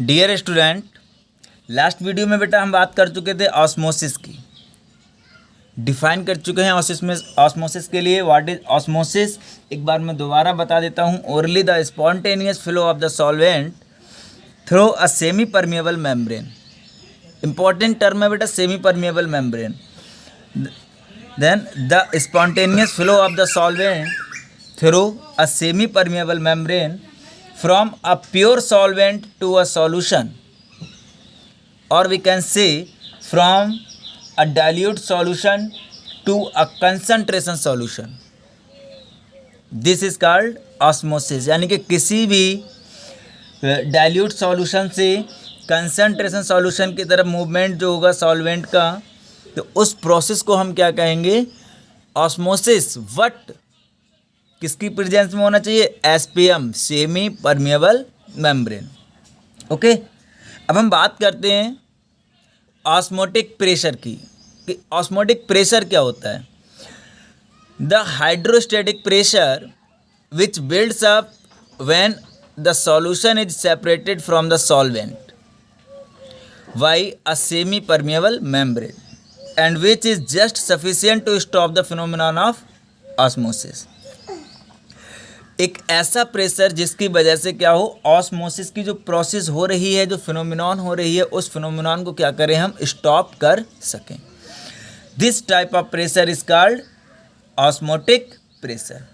Dear student, last video में बेटा हम बात कर चुके थे ऑस्मोसिस की, डिफाइन कर चुके हैं ऑस्मोसिस के लिए व्हाट इज ऑस्मोसिस। एक बार मैं दोबारा बता देता हूँ। Orally the spontaneous flow of the solvent through a semi permeable membrane. Important term है बेटा semi permeable membrane. Then the spontaneous flow of the solvent through a semi permeable membrane from a pure solvent to a solution, or we can say from a dilute solution to a concentration solution. This is called osmosis। यानी कि किसी भी dilute solution से concentration solution की तरफ movement जो होगा solvent का, तो उस प्रोसेस को हम क्या कहेंगे? ऑस्मोसिस। वट किसकी प्रेजेंस में होना चाहिए? SPM, semi permeable membrane. Okay, अब हम बात करते हैं ऑस्मोटिक प्रेशर की कि ऑस्मोटिक प्रेशर क्या होता है। The hydrostatic pressure which builds up when the solution is separated from the solvent by a semi permeable membrane and which is just sufficient to stop the phenomenon of osmosis. एक ऐसा pressure जिसकी वजह से क्या हो, osmosis की जो process हो रही है, जो फिनोमिनॉन हो रही है, उस फिनोमिनॉन को क्या करें, हम स्टॉप कर सकें। This type of pressure is called osmotic pressure.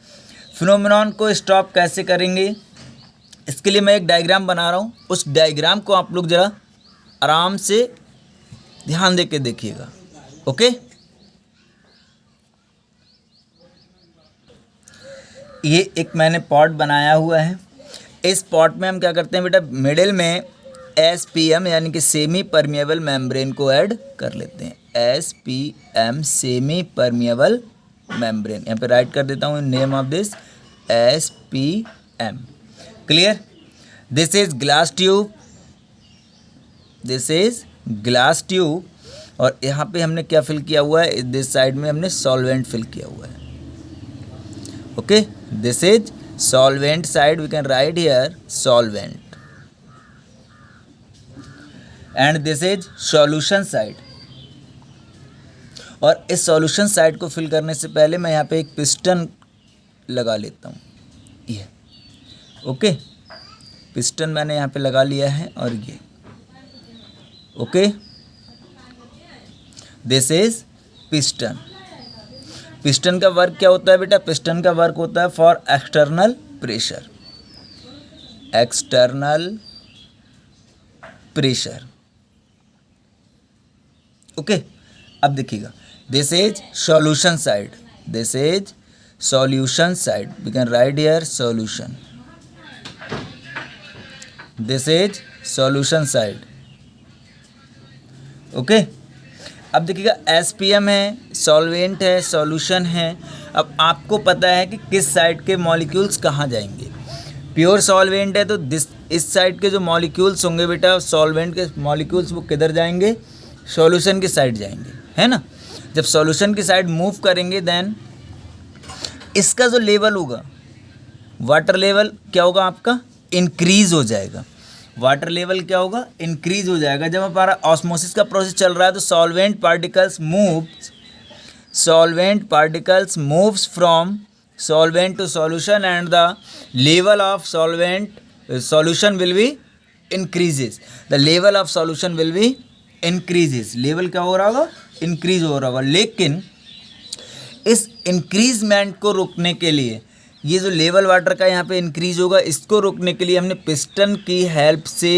Phenomenon को स्टॉप कैसे करेंगे, इसके लिए मैं एक डायग्राम बना रहा हूँ। उस डायग्राम को आप लोग ज़रा आराम से ध्यान दे के देखिएगा। ओके, ये एक मैंने पॉट बनाया हुआ है। इस पॉट में हम क्या करते हैं बेटा, मिडिल में एसपीएम यानी कि सेमी परमिएबल मेम्ब्रेन को ऐड कर लेते हैं। एसपीएम, सेमी परमिएबल मेम्ब्रेन, यहाँ पे राइट कर देता हूँ name of this SPM. Clear? This is glass tube, this is glass tube, और यहाँ पे हमने क्या फिल किया हुआ है, दिस साइड में हमने सॉल्वेंट फिल किया हुआ है। Okay, this is solvent side, we can write here solvent, and this is solution side। और इस solution side को फिल करने से पहले मैं यहाँ पे एक पिस्टन लगा लेता हूँ। ये ओके, पिस्टन मैंने यहाँ पे लगा लिया है, और ये okay, this is piston. Piston का वर्क क्या होता है बेटा? पिस्टन का वर्क होता है for external pressure, external pressure. Okay, अब देखिएगा, this is solution side, this is solution side, we can write here solution, this is solution side. Okay, अब देखिएगा एसपीएम है, सॉल्वेंट है, सॉल्यूशन है। अब आपको पता है कि किस साइड के मॉलिक्यूल्स कहाँ जाएंगे। प्योर सॉल्वेंट है तो इस साइड के जो मॉलिक्यूल्स होंगे बेटा, सॉल्वेंट के मॉलिक्यूल्स, वो किधर जाएंगे? सॉल्यूशन की साइड जाएंगे, है ना। जब सॉल्यूशन की साइड मूव करेंगे, देन इसका जो लेवल होगा, वाटर लेवल क्या होगा आपका? इंक्रीज हो जाएगा। वाटर लेवल क्या होगा? इंक्रीज हो जाएगा। जब हमारा ऑस्मोसिस का प्रोसेस चल रहा है तो solvent particles moves from solvent to solution and the level of solution will be increases. The level of solution will be increases. Level क्या हो रहा होगा? इंक्रीज हो रहा होगा। लेकिन इस इंक्रीजमेंट को रोकने के लिए, ये जो लेवल वाटर का यहाँ पे इंक्रीज होगा, इसको रोकने के लिए हमने पिस्टन की हेल्प से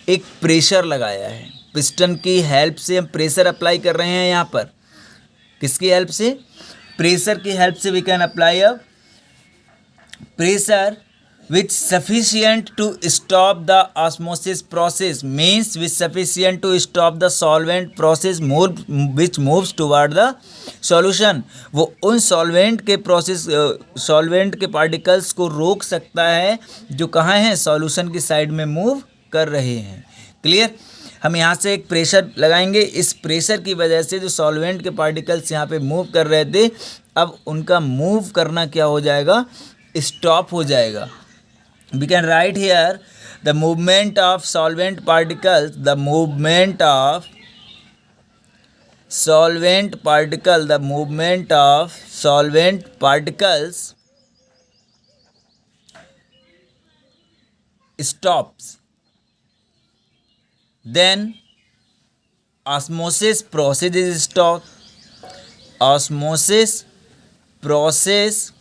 एक प्रेशर लगाया है। पिस्टन की हेल्प से हम प्रेशर अप्लाई कर रहे हैं यहाँ पर। किसकी हेल्प से? प्रेशर की हेल्प से we can apply a pressure which sufficient to stop the osmosis process, means which sufficient to stop the solvent process which moves toward the solution। वो उन सॉल्वेंट के प्रोसेस, सॉल्वेंट के particles को रोक सकता है जो कहाँ हैं? सॉल्यूशन की साइड में मूव कर रहे हैं। क्लियर? हम यहाँ से एक प्रेशर लगाएंगे। इस प्रेशर की वजह से जो सॉल्वेंट के पार्टिकल्स यहाँ पे मूव कर रहे थे, अब उनका मूव करना क्या हो जाएगा? स्टॉप हो जाएगा। We can write here the movement of solvent particles, the movement of solvent particle, the movement of solvent particles stops, then osmosis process is stopped. Osmosis process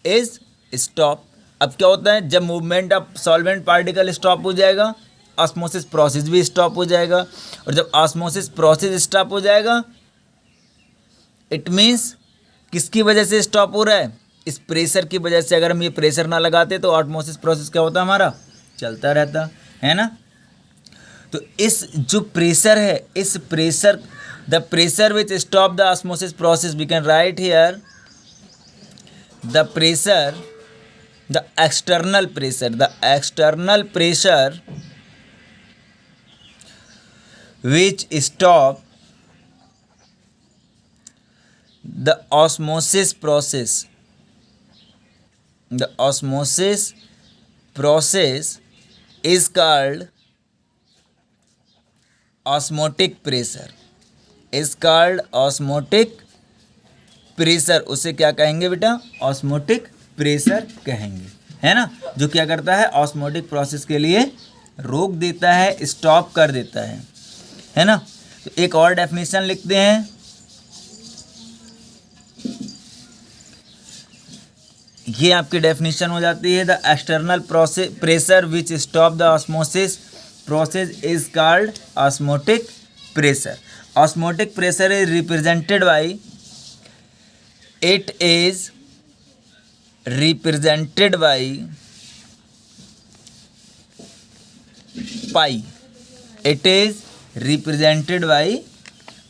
is stop. अब क्या होता है, जब movement of solvent particle stop हो जाएगा, osmosis process भी stop हो जाएगा। और जब ऑस्मोसिस प्रोसेस स्टॉप हो जाएगा, इट मीन्स किसकी वजह से स्टॉप हो रहा है, इस प्रेशर की वजह से। अगर हम ये प्रेशर ना लगाते तो ऑस्मोसिस प्रोसेस क्या होता हमारा, चलता रहता है ना। तो इस जो प्रेशर है, इस pressure, the pressure which stop the osmosis process, we can write here the pressure, the external pressure, the external pressure which stop the osmosis process. The osmosis process is called osmotic pressure. Is called osmotic pressure. उसे क्या कहेंगे बेटा, osmotic pressure कहेंगे, है ना। जो क्या करता है, osmotic process के लिए रोक देता है, स्टॉप कर देता है ना। तो एक और डेफिनेशन लिखते हैं, ये आपकी डेफिनेशन हो जाती है, the external pressure which stop the osmosis process is called osmotic pressure. Osmotic pressure is represented by, it is represented by pi. It is represented by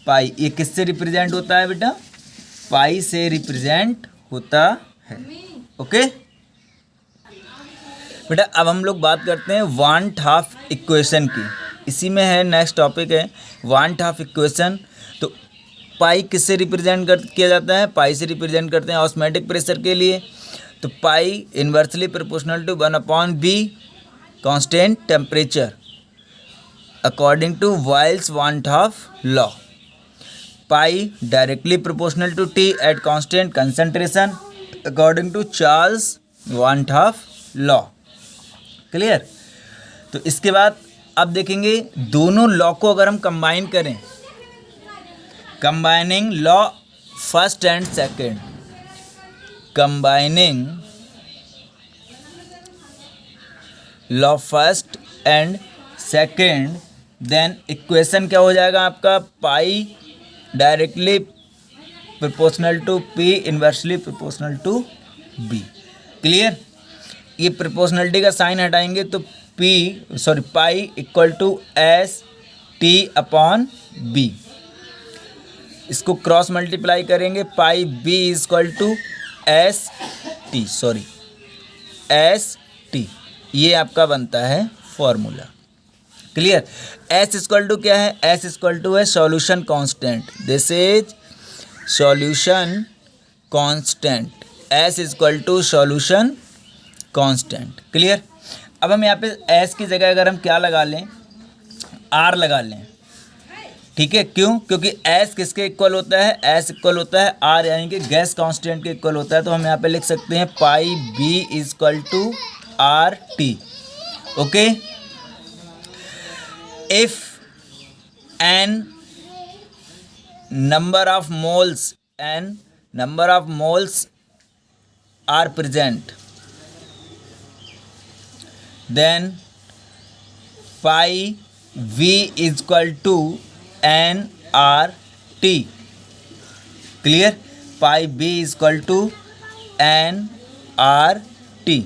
pi. ये किससे रिप्रेजेंट होता है बेटा, पाई से रिप्रेजेंट होता है. ओके बेटा, अब हम लोग बात करते हैं वांट हाफ इक्वेशन की. इसी में है, नेक्स्ट टॉपिक है वांट हाफ इक्वेशन. तो पाई किससे रिप्रेजेंट किया जाता है, पाई से रिप्रेजेंट करते हैं ऑस्मोटिक प्रेशर के लिए. तो pi inversely proportional to 1/b constant temperature according to Wiles want half law. Pi directly proportional to T at constant concentration according to Charles want half law. Clear? तो इसके बाद अब देखेंगे दोनों लॉ को अगर हम कंबाइन करें, combining law first and second, combining law first and second, then equation क्या हो जाएगा आपका, pi directly proportional to P inversely proportional to B. Clear? ये प्रोपोर्शनलिटी का साइन हटाएंगे तो pi equal to S T upon B. इसको cross multiply करेंगे, pi B is equal to S T. ये आपका बनता है formula. Clear? S equal to क्या है, एस इक्वल टू है solution constant. This is solution constant. S equal to solution constant. Clear? अब हम यहाँ पे एस की जगह अगर हम क्या लगा लें, आर लगा लें. ठीक है, क्यों? क्योंकि एस किसके इक्वल होता है, एस इक्वल होता है आर, यानी कि गैस कांस्टेंट के इक्वल होता है. तो हम यहाँ पे लिख सकते हैं pi B is equal to R T. Okay, if n number of moles are present, then pi v is equal to n r t. Clear? pi b is equal to n r t.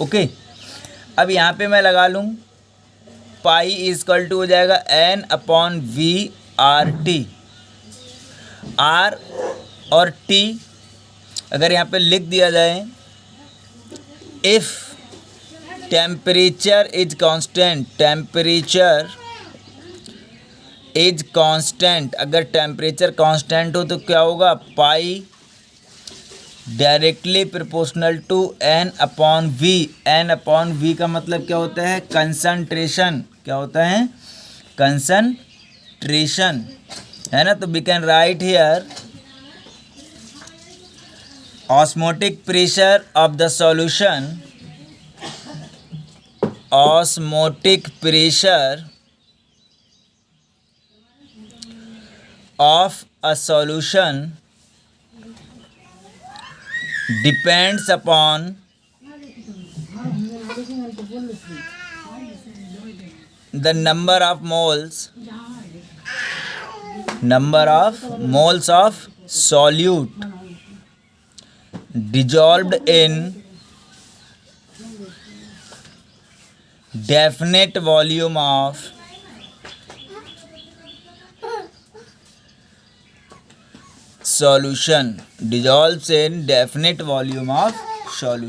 Okay, अब यहाँ पे मैं लगा लूँ pi is equal to हो जाएगा N upon V R T. R और T अगर यहाँ पे लिख दिया जाए, if temperature is constant, temperature is constant, अगर टेम्परेचर कांस्टेंट हो तो क्या होगा, pi directly proportional to N upon V. N upon V का मतलब क्या होता है? कंसंट्रेशन। क्या होता है? कंसंट्रेशन, है ना। तो we can write here osmotic pressure of the solution, osmotic pressure of a solution depends upon the number of moles of solute dissolved in definite volume of solution, dissolves in definite volume of solution।